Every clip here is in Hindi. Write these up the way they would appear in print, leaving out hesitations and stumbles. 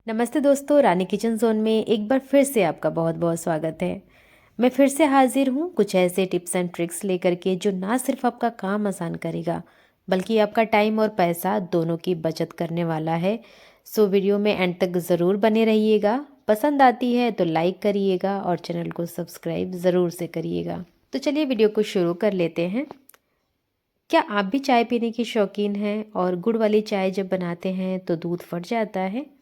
नमस्ते दोस्तों, रानी किचन जोन में एक बार फिर से आपका बहुत बहुत स्वागत है। मैं फिर से हाजिर हूँ कुछ ऐसे टिप्स एंड ट्रिक्स लेकर के जो ना सिर्फ आपका काम आसान करेगा बल्कि आपका टाइम और पैसा दोनों की बचत करने वाला है। सो वीडियो में एंड तक ज़रूर बने रहिएगा। पसंद आती है तो लाइक करिएगा और चैनल को सब्सक्राइब ज़रूर से करिएगा। तो चलिए वीडियो को शुरू कर लेते हैं। क्या आप भी चाय पीने की शौकीन हैं और गुड़ वाली चाय जब बनाते हैं तो दूध फट जाता है?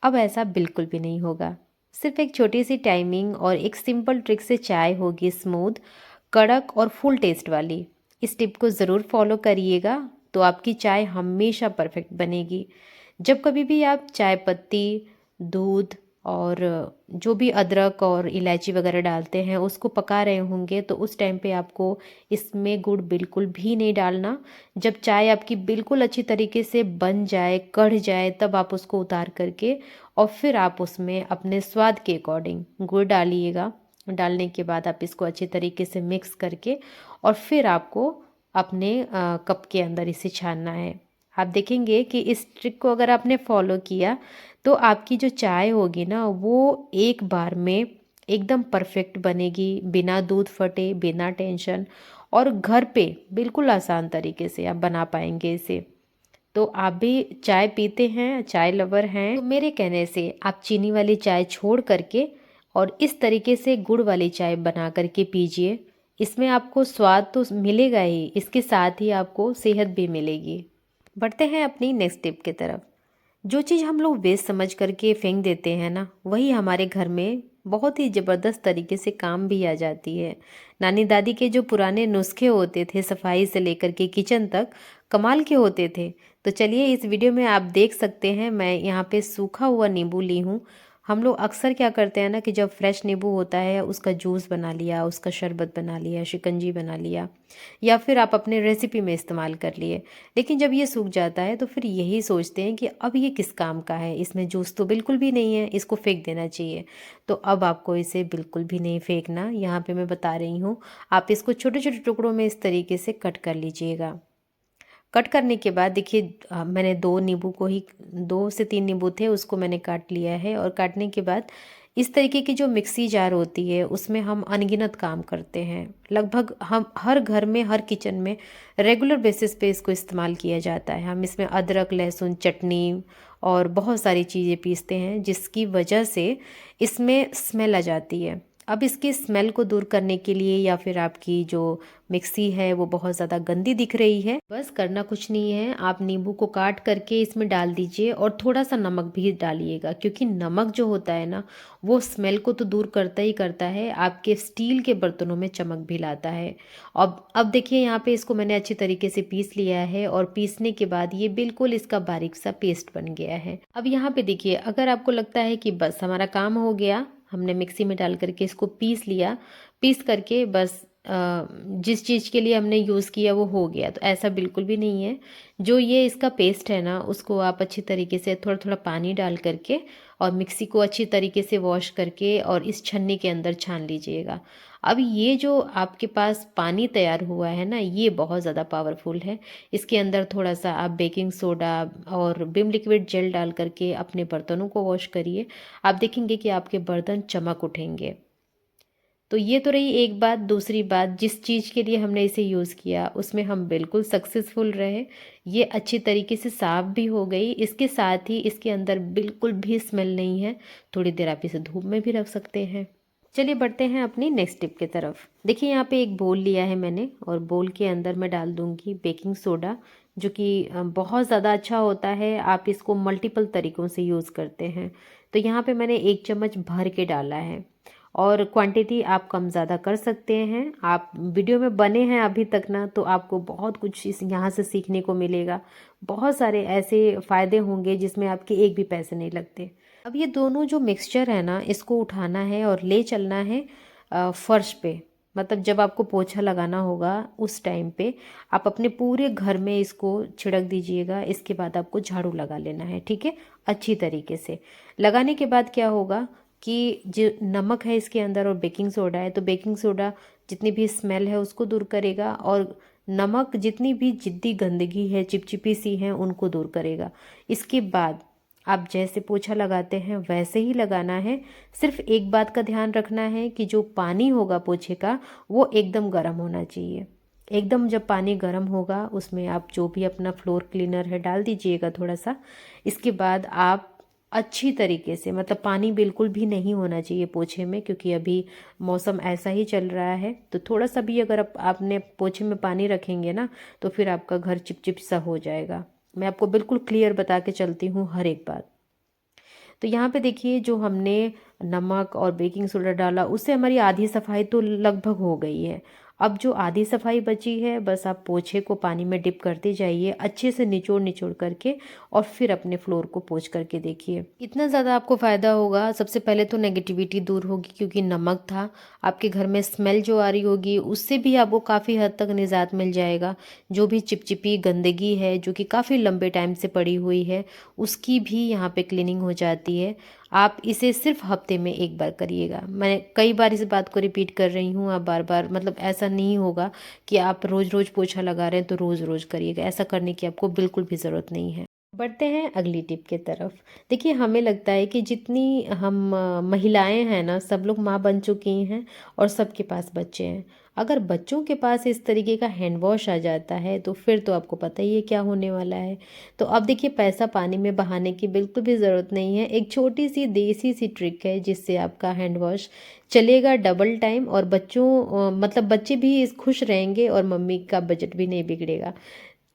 अब ऐसा बिल्कुल भी नहीं होगा। सिर्फ एक छोटी सी टाइमिंग और एक सिंपल ट्रिक से चाय होगी स्मूथ, कड़क और फुल टेस्ट वाली। इस टिप को ज़रूर फॉलो करिएगा तो आपकी चाय हमेशा परफेक्ट बनेगी। जब कभी भी आप चाय पत्ती, दूध और जो भी अदरक और इलायची वगैरह डालते हैं उसको पका रहे होंगे तो उस टाइम पे आपको इसमें गुड़ बिल्कुल भी नहीं डालना। जब चाय आपकी बिल्कुल अच्छी तरीके से बन जाए, कढ़ जाए, तब आप उसको उतार करके और फिर आप उसमें अपने स्वाद के अकॉर्डिंग गुड़ डालिएगा। डालने के बाद आप इसको अच्छी तरीके से मिक्स करके और फिर आपको अपने कप के अंदर इसे छानना है। आप देखेंगे कि इस ट्रिक को अगर आपने फॉलो किया तो आपकी जो चाय होगी ना वो एक बार में एकदम परफेक्ट बनेगी, बिना दूध फटे, बिना टेंशन, और घर पे बिल्कुल आसान तरीके से आप बना पाएंगे इसे। तो आप भी चाय पीते हैं, चाय लवर हैं, तो मेरे कहने से आप चीनी वाली चाय छोड़ करके और इस तरीके से गुड़ वाली चाय बना करके पीजिए। इसमें आपको स्वाद तो मिलेगा ही, इसके साथ ही आपको सेहत भी मिलेगी। बढ़ते हैं अपनी नेक्स्ट टिप की तरफ। जो चीज़ हम लोग वेस्ट समझ करके फेंक देते हैं ना, वही हमारे घर में बहुत ही ज़बरदस्त तरीके से काम भी आ जाती है। नानी दादी के जो पुराने नुस्खे होते थे, सफाई से लेकर के किचन तक, कमाल के होते थे। तो चलिए इस वीडियो में आप देख सकते हैं, मैं यहाँ पे सूखा हुआ नींबू ली हूँ। हम लोग अक्सर क्या करते हैं ना कि जब फ्रेश नींबू होता है उसका जूस बना लिया, उसका शरबत बना लिया, शिकंजी बना लिया, या फिर आप अपने रेसिपी में इस्तेमाल कर लिए। लेकिन जब ये सूख जाता है तो फिर यही सोचते हैं कि अब ये किस काम का है, इसमें जूस तो बिल्कुल भी नहीं है, इसको फेंक देना चाहिए। तो अब आपको इसे बिल्कुल भी नहीं फेंकना। यहाँ पे मैं बता रही हूँ, आप इसको छोटे छोटे टुकड़ों में इस तरीके से कट कर लीजिएगा। कट करने के बाद देखिए, मैंने 2 नींबू को ही, 2 से 3 नींबू थे उसको मैंने काट लिया है। और काटने के बाद इस तरीके की जो मिक्सी जार होती है उसमें हम अनगिनत काम करते हैं। लगभग हम हर घर में, हर किचन में रेगुलर बेसिस पे इसको इस्तेमाल किया जाता है। हम इसमें अदरक, लहसुन, चटनी और बहुत सारी चीज़ें पीसते हैं जिसकी वजह से इसमें स्मेल आ जाती है। अब इसकी स्मेल को दूर करने के लिए, या फिर आपकी जो मिक्सी है वो बहुत ज़्यादा गंदी दिख रही है, बस करना कुछ नहीं है, आप नींबू को काट करके इसमें डाल दीजिए और थोड़ा सा नमक भी डालिएगा, क्योंकि नमक जो होता है ना वो स्मेल को तो दूर करता ही करता है, आपके स्टील के बर्तनों में चमक भी लाता है। अब देखिए यहाँ पे इसको मैंने अच्छी तरीके से पीस लिया है और पीसने के बाद ये बिल्कुल इसका बारीक सा पेस्ट बन गया है। अब यहाँ पे देखिए, अगर आपको लगता है कि बस हमारा काम हो गया, हमने मिक्सी में डाल करके इसको पीस लिया, पीस करके बस जिस चीज़ के लिए हमने यूज़ किया वो हो गया, तो ऐसा बिल्कुल भी नहीं है। जो ये इसका पेस्ट है ना उसको आप अच्छी तरीके से थोड़ा थोड़ा पानी डाल करके और मिक्सी को अच्छी तरीके से वॉश करके और इस छन्नी के अंदर छान लीजिएगा। अब ये जो आपके पास पानी तैयार हुआ है ना, ये बहुत ज़्यादा पावरफुल है। इसके अंदर थोड़ा सा आप बेकिंग सोडा और विम लिक्विड जेल डाल करके अपने बर्तनों को वॉश करिए। आप देखेंगे कि आपके बर्तन चमक उठेंगे। तो ये तो रही एक बात। दूसरी बात, जिस चीज़ के लिए हमने इसे यूज़ किया उसमें हम बिल्कुल सक्सेसफुल रहे। ये अच्छी तरीके से साफ़ भी हो गई, इसके साथ ही इसके अंदर बिल्कुल भी स्मेल नहीं है। थोड़ी देर आप इसे धूप में भी रख सकते हैं। चलिए बढ़ते हैं अपनी नेक्स्ट टिप की तरफ। देखिए यहाँ पे एक बोल लिया है मैंने और बोल के अंदर मैं डाल दूँगी बेकिंग सोडा, जो कि बहुत ज़्यादा अच्छा होता है। आप इसको मल्टीपल तरीक़ों से यूज़ करते हैं। तो यहाँ पे मैंने 1 चम्मच भर के डाला है और क्वांटिटी आप कम ज़्यादा कर सकते हैं। आप वीडियो में बने हैं अभी तक ना, तो आपको बहुत कुछ इस यहाँ से सीखने को मिलेगा। बहुत सारे ऐसे फ़ायदे होंगे जिसमें आपके एक भी पैसे नहीं लगते। अब ये दोनों जो मिक्सचर है ना, इसको उठाना है और ले चलना है फर्श पे। मतलब जब आपको पोछा लगाना होगा उस टाइम पे आप अपने पूरे घर में इसको छिड़क दीजिएगा। इसके बाद आपको झाड़ू लगा लेना है, ठीक है, अच्छी तरीके से। लगाने के बाद क्या होगा कि जो नमक है इसके अंदर और बेकिंग सोडा है, तो बेकिंग सोडा जितनी भी स्मेल है उसको दूर करेगा और नमक जितनी भी जिद्दी गंदगी है, चिपचिपी सी है, उनको दूर करेगा। इसके बाद आप जैसे पोछा लगाते हैं वैसे ही लगाना है। सिर्फ एक बात का ध्यान रखना है कि जो पानी होगा पोछे का वो एकदम गर्म होना चाहिए। एकदम जब पानी गर्म होगा उसमें आप जो भी अपना फ्लोर क्लीनर है डाल दीजिएगा थोड़ा सा। इसके बाद आप अच्छी तरीके से, मतलब पानी बिल्कुल भी नहीं होना चाहिए पोछे में, क्योंकि अभी मौसम ऐसा ही चल रहा है। तो थोड़ा सा भी अगर आपने पोछे में पानी रखेंगे ना तो फिर आपका घर चिपचिप सा हो जाएगा। मैं आपको बिल्कुल क्लियर बता के चलती हूँ हर एक बात। तो यहाँ पे देखिए जो हमने नमक और बेकिंग सोडा डाला उससे हमारी आधी सफाई तो लगभग हो गई है। अब जो आधी सफाई बची है बस आप पोछे को पानी में डिप करते जाइए अच्छे से निचोड़ निचोड़ करके, और फिर अपने फ्लोर को पोंछ करके देखिए, इतना ज़्यादा आपको फ़ायदा होगा। सबसे पहले तो नेगेटिविटी दूर होगी, क्योंकि नमक था आपके घर में, स्मेल जो आ रही होगी उससे भी आपको काफ़ी हद तक निजात मिल जाएगा। जो भी चिपचिपी गंदगी है जो कि काफ़ी लंबे टाइम से पड़ी हुई है उसकी भी यहाँ पे क्लीनिंग हो जाती है। आप इसे सिर्फ हफ्ते में एक बार करिएगा। मैं कई बार इस बात को रिपीट कर रही हूँ, आप बार बार, मतलब ऐसा नहीं होगा कि आप रोज़ रोज़ पोछा लगा रहे हैं तो रोज़ रोज़ करिएगा। ऐसा करने की आपको बिल्कुल भी ज़रूरत नहीं है। बढ़ते हैं अगली टिप के तरफ। देखिए हमें लगता है कि जितनी हम महिलाएं हैं ना, सब लोग माँ बन चुकी हैं और सबके पास बच्चे हैं। अगर बच्चों के पास इस तरीके का हैंड वॉश आ जाता है तो फिर तो आपको पता ही है क्या होने वाला है। तो अब देखिए पैसा पानी में बहाने की बिल्कुल भी ज़रूरत नहीं है। एक छोटी सी देसी सी ट्रिक है जिससे आपका हैंड वॉश चलेगा डबल टाइम, और बच्चों मतलब बच्चे भी इस खुश रहेंगे और मम्मी का बजट भी नहीं बिगड़ेगा।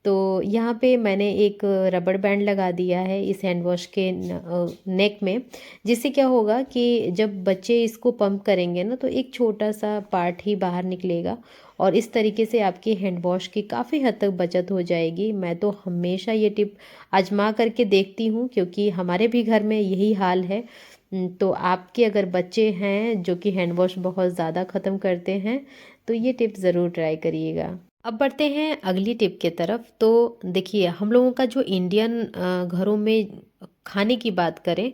तो यहाँ पे मैंने एक रबड़ बैंड लगा दिया है इस हैंड वॉश के नेक में, जिससे क्या होगा कि जब बच्चे इसको पंप करेंगे ना तो एक छोटा सा पार्ट ही बाहर निकलेगा, और इस तरीके से आपकी हैंड वॉश की काफ़ी हद तक बचत हो जाएगी। मैं तो हमेशा ये टिप आजमा करके देखती हूँ, क्योंकि हमारे भी घर में यही हाल है। तो आपके अगर बच्चे हैं जो कि हैंड वॉश बहुत ज़्यादा ख़त्म करते हैं तो ये टिप ज़रूर ट्राई करिएगा। अब बढ़ते हैं अगली टिप के तरफ। तो देखिए हम लोगों का जो इंडियन घरों में खाने की बात करें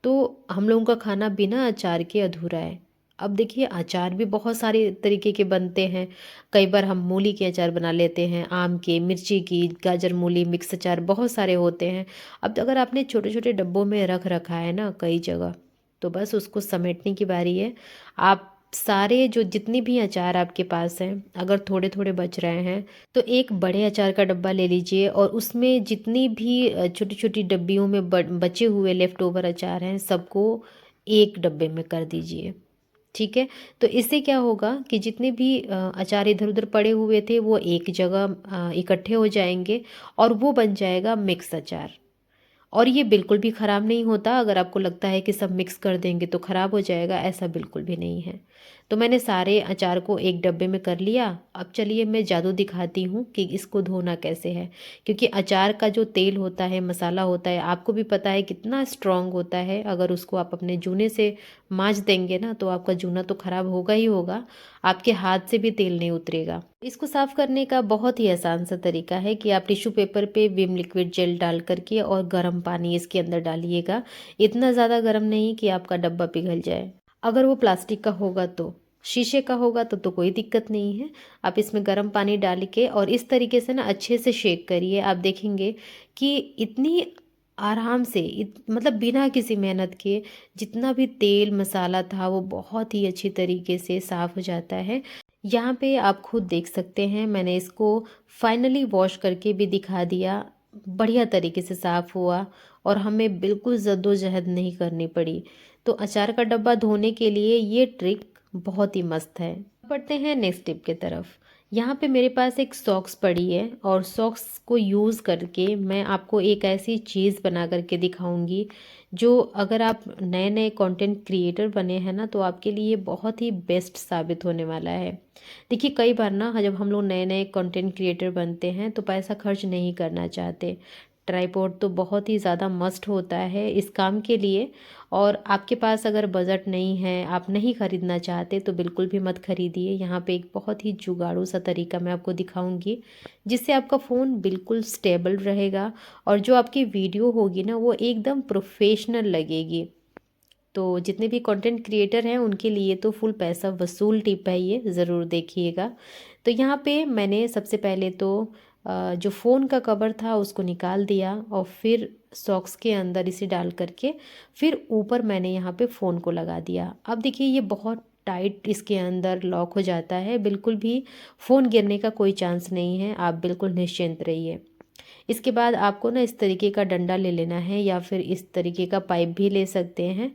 तो हम लोगों का खाना बिना अचार के अधूरा है। अब देखिए अचार भी बहुत सारे तरीके के बनते हैं। कई बार हम मूली के अचार बना लेते हैं, आम के, मिर्ची की, गाजर मूली मिक्स अचार बहुत सारे होते हैं। अब अगर आपने छोटे छोटे डब्बों में रख रखा है ना कई जगह, तो बस उसको समेटने की बारी है। आप सारे जो जितनी भी अचार आपके पास हैं, अगर थोड़े थोड़े बच रहे हैं तो एक बड़े अचार का डब्बा ले लीजिए और उसमें जितनी भी छोटी छोटी डब्बियों में बचे हुए लेफ़्ट ओवर अचार हैं सबको एक डब्बे में कर दीजिए। ठीक है। तो इससे क्या होगा कि जितने भी अचार इधर उधर पड़े हुए थे वो एक जगह इकट्ठे हो जाएंगे और वो बन जाएगा मिक्स अचार। और ये बिल्कुल भी ख़राब नहीं होता। अगर आपको लगता है कि सब मिक्स कर देंगे तो ख़राब हो जाएगा, ऐसा बिल्कुल भी नहीं है। तो मैंने सारे अचार को एक डब्बे में कर लिया। अब चलिए मैं जादू दिखाती हूँ कि इसको धोना कैसे है, क्योंकि अचार का जो तेल होता है, मसाला होता है, आपको भी पता है कितना स्ट्रांग होता है। अगर उसको आप अपने जूने से मांज देंगे ना तो आपका जूना तो ख़राब होगा ही होगा, आपके हाथ से भी तेल नहीं उतरेगा। इसको साफ़ करने का बहुत ही आसान सा तरीका है कि आप टिश्यू पेपर पे विम लिक्विड जेल डाल करके और गर्म पानी इसके अंदर डालिएगा। इतना ज़्यादा गर्म नहीं कि आपका डब्बा पिघल जाए। अगर वो प्लास्टिक का होगा तो, शीशे का होगा तो कोई दिक्कत नहीं है। आप इसमें गर्म पानी डाल के और इस तरीके से ना अच्छे से शेक करिए। आप देखेंगे कि इतनी आराम से मतलब बिना किसी मेहनत के जितना भी तेल मसाला था वो बहुत ही अच्छी तरीके से साफ़ हो जाता है। यहाँ पे आप खुद देख सकते हैं, मैंने इसको फाइनली वॉश करके भी दिखा दिया। बढ़िया तरीके से साफ़ हुआ और हमें बिल्कुल जद्दोजहद नहीं करनी पड़ी। तो अचार का डब्बा धोने के लिए ये ट्रिक बहुत ही मस्त है। बढ़ते हैं नेक्स्ट टिप की तरफ। यहाँ पे मेरे पास एक सॉक्स पड़ी है और सॉक्स को यूज़ करके मैं आपको एक ऐसी चीज़ बना करके दिखाऊंगी जो अगर आप नए नए कंटेंट क्रिएटर बने हैं ना तो आपके लिए बहुत ही बेस्ट साबित होने वाला है। देखिए कई बार ना जब हम लोग नए नए कंटेंट क्रिएटर बनते हैं तो पैसा खर्च नहीं करना चाहते। ट्राइपॉड तो बहुत ही ज़्यादा मस्ट होता है इस काम के लिए, और आपके पास अगर बजट नहीं है, आप नहीं ख़रीदना चाहते तो बिल्कुल भी मत खरीदिए। यहाँ पे एक बहुत ही जुगाड़ू सा तरीका मैं आपको दिखाऊंगी जिससे आपका फ़ोन बिल्कुल स्टेबल रहेगा और जो आपकी वीडियो होगी ना वो एकदम प्रोफेशनल लगेगी। तो जितने भी कंटेंट क्रिएटर हैं उनके लिए तो फुल पैसा वसूल टिप है, ये ज़रूर देखिएगा। तो यहाँ पे मैंने सबसे पहले तो जो फ़ोन का कवर था उसको निकाल दिया और फिर सॉक्स के अंदर इसे डाल करके फिर ऊपर मैंने यहाँ पे फ़ोन को लगा दिया। अब देखिए ये बहुत टाइट इसके अंदर लॉक हो जाता है, बिल्कुल भी फ़ोन गिरने का कोई चांस नहीं है, आप बिल्कुल निश्चिंत रहिए। इसके बाद आपको ना इस तरीके का डंडा ले लेना है या फिर इस तरीके का पाइप भी ले सकते हैं।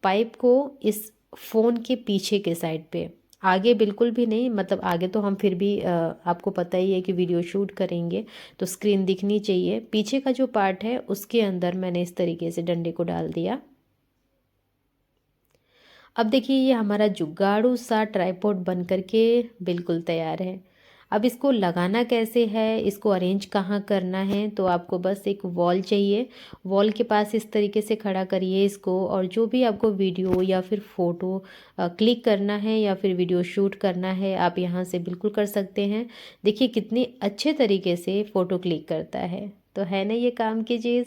पाइप को इस फ़ोन के पीछे के साइड पे, आगे बिल्कुल भी नहीं, मतलब आगे तो हम फिर भी आपको पता ही है कि वीडियो शूट करेंगे तो स्क्रीन दिखनी चाहिए। पीछे का जो पार्ट है उसके अंदर मैंने इस तरीके से डंडे को डाल दिया। अब देखिए ये हमारा जुगाड़ू सा ट्राइपॉड बन करके बिल्कुल तैयार है। अब इसको लगाना कैसे है, इसको अरेंज कहाँ करना है, तो आपको बस एक वॉल चाहिए। वॉल के पास इस तरीके से खड़ा करिए इसको, और जो भी आपको वीडियो या फिर फ़ोटो क्लिक करना है या फिर वीडियो शूट करना है आप यहाँ से बिल्कुल कर सकते हैं। देखिए कितने अच्छे तरीके से फ़ोटो क्लिक करता है, तो है ना ये काम की चीज़।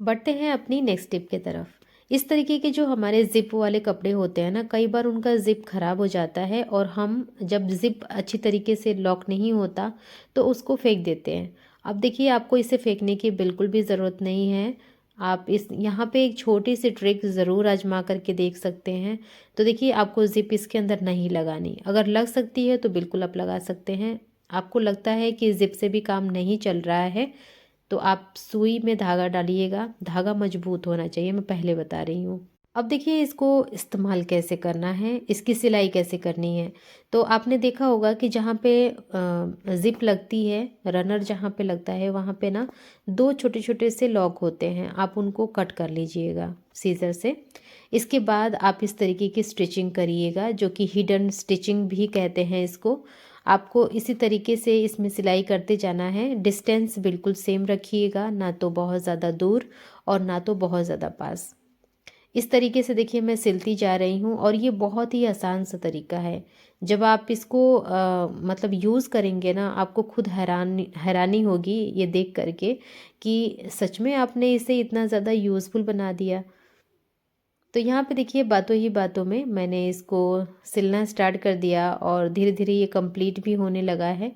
बढ़ते हैं अपनी नेक्स्ट टिप की तरफ। इस तरीके के जो हमारे ज़िप वाले कपड़े होते हैं ना, कई बार उनका ज़िप ख़राब हो जाता है और हम जब ज़िप अच्छी तरीके से लॉक नहीं होता तो उसको फेंक देते हैं। अब देखिए आपको इसे फेंकने की बिल्कुल भी ज़रूरत नहीं है। आप इस यहाँ पे एक छोटी सी ट्रिक ज़रूर आजमा करके देख सकते हैं। तो देखिए आपको ज़िप इसके अंदर नहीं लगानी, अगर लग सकती है तो बिल्कुल आप लगा सकते हैं। आपको लगता है कि ज़िप से भी काम नहीं चल रहा है तो आप सुई में धागा डालिएगा, धागा मजबूत होना चाहिए, मैं पहले बता रही हूँ। अब देखिए इसको इस्तेमाल कैसे करना है, इसकी सिलाई कैसे करनी है। तो आपने देखा होगा कि जहाँ पे ज़िप लगती है, रनर जहाँ पे लगता है वहाँ पे ना दो छोटे छोटे से लॉक होते हैं, आप उनको कट कर लीजिएगा सीज़र से। इसके बाद आप इस तरीके की स्टिचिंग करिएगा, जो कि हिडन स्टिचिंग भी कहते हैं इसको। आपको इसी तरीके से इसमें सिलाई करते जाना है। डिस्टेंस बिल्कुल सेम रखिएगा, ना तो बहुत ज़्यादा दूर और ना तो बहुत ज़्यादा पास। इस तरीके से देखिए मैं सिलती जा रही हूँ और ये बहुत ही आसान सा तरीका है। जब आप इसको मतलब यूज़ करेंगे ना, आपको खुद हैरानी हैरानी होगी ये देख करके कि सच में आपने इसे इतना ज़्यादा यूज़फुल बना दिया। तो यहाँ पे देखिए बातों ही बातों में मैंने इसको सिलना स्टार्ट कर दिया और धीरे धीरे ये कंप्लीट भी होने लगा है।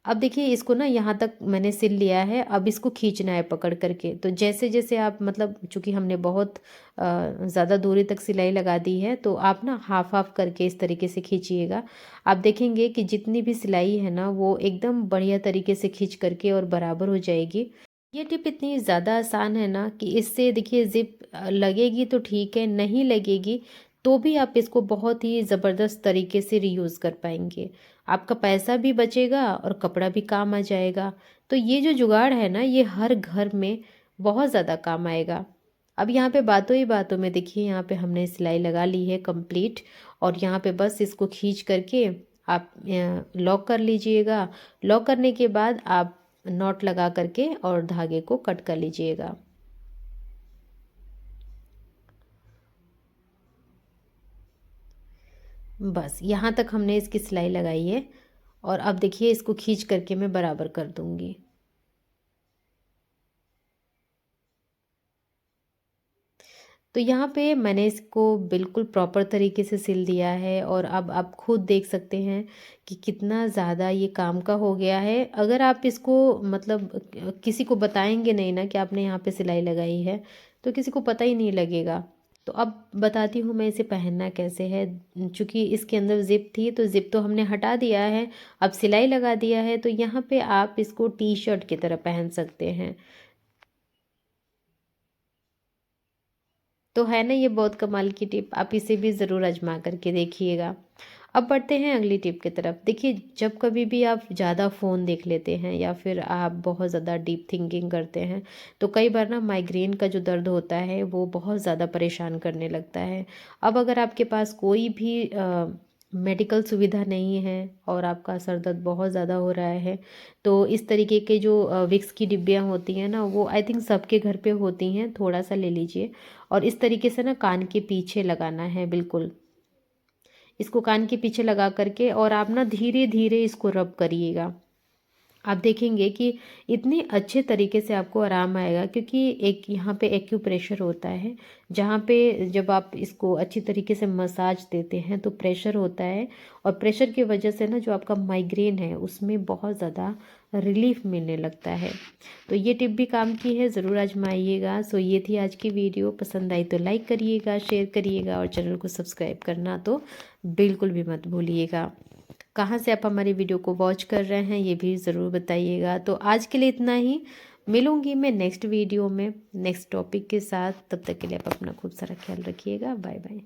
अब देखिए इसको ना यहाँ तक मैंने सिल लिया है, अब इसको खींचना है पकड़ करके। तो जैसे जैसे आप मतलब चूँकि हमने बहुत ज़्यादा दूरी तक सिलाई लगा दी है तो आप ना हाफ हाफ करके इस तरीके से खींचिएगा। आप देखेंगे कि जितनी भी सिलाई है ना वो एकदम बढ़िया तरीके से खींच करके और बराबर हो जाएगी। ये टिप इतनी ज़्यादा आसान है ना कि इससे देखिए ज़िप लगेगी तो ठीक है, नहीं लगेगी तो भी आप इसको बहुत ही ज़बरदस्त तरीके से रीयूज़ कर पाएंगे। आपका पैसा भी बचेगा और कपड़ा भी काम आ जाएगा। तो ये जो जुगाड़ है ना ये हर घर में बहुत ज़्यादा काम आएगा। अब यहाँ पे बातों ही बातों में देखिए यहाँ पे हमने सिलाई लगा ली है कंप्लीट, और यहाँ पे बस इसको खींच करके आप लॉक कर लीजिएगा। लॉक करने के बाद आप नॉट लगा करके और धागे को कट कर लीजिएगा। बस यहाँ तक हमने इसकी सिलाई लगाई है और अब देखिए इसको खींच करके मैं बराबर कर दूंगी। तो यहाँ पे मैंने इसको बिल्कुल प्रॉपर तरीके से सिल दिया है और अब आप खुद देख सकते हैं कि कितना ज़्यादा ये काम का हो गया है। अगर आप इसको मतलब किसी को बताएंगे नहीं ना कि आपने यहाँ पे सिलाई लगाई है तो किसी को पता ही नहीं लगेगा। तो अब बताती हूँ मैं इसे पहनना कैसे है। चूँकि इसके अंदर ज़िप थी तो ज़िप तो हमने हटा दिया है, अब सिलाई लगा दिया है, तो यहाँ पे आप इसको टी शर्ट की तरह पहन सकते हैं। तो है ना ये बहुत कमाल की टिप, आप इसे भी ज़रूर आजमा करके देखिएगा। अब बढ़ते हैं अगली टिप की तरफ। देखिए जब कभी भी आप ज़्यादा फ़ोन देख लेते हैं या फिर आप बहुत ज़्यादा डीप थिंकिंग करते हैं तो कई बार ना माइग्रेन का जो दर्द होता है वो बहुत ज़्यादा परेशान करने लगता है। अब अगर आपके पास कोई भी मेडिकल सुविधा नहीं है और आपका सर दर्द बहुत ज़्यादा हो रहा है तो इस तरीके के जो विक्स की डिब्बियाँ होती हैं ना वो आई थिंक सबके घर पे होती हैं, थोड़ा सा ले लीजिए और इस तरीके से ना कान के पीछे लगाना है। बिल्कुल इसको कान के पीछे लगा करके और आप ना धीरे धीरे इसको रब करिएगा। आप देखेंगे कि इतने अच्छे तरीके से आपको आराम आएगा, क्योंकि एक यहाँ पे एक्यूप्रेशर होता है, जहाँ पे जब आप इसको अच्छी तरीके से मसाज देते हैं तो प्रेशर होता है, और प्रेशर की वजह से ना जो आपका माइग्रेन है उसमें बहुत ज़्यादा रिलीफ मिलने लगता है। तो ये टिप भी काम की है, ज़रूर आजमाइएगा। सो ये थी आज की वीडियो, पसंद आई तो लाइक करिएगा, शेयर करिएगा, और चैनल को सब्सक्राइब करना तो बिल्कुल भी मत भूलिएगा। कहाँ से आप हमारी वीडियो को वॉच कर रहे हैं ये भी ज़रूर बताइएगा। तो आज के लिए इतना ही, मिलूंगी मैं नेक्स्ट वीडियो में नेक्स्ट टॉपिक के साथ। तब तक के लिए आप अपना खूब सारा ख्याल रखिएगा। Bye bye.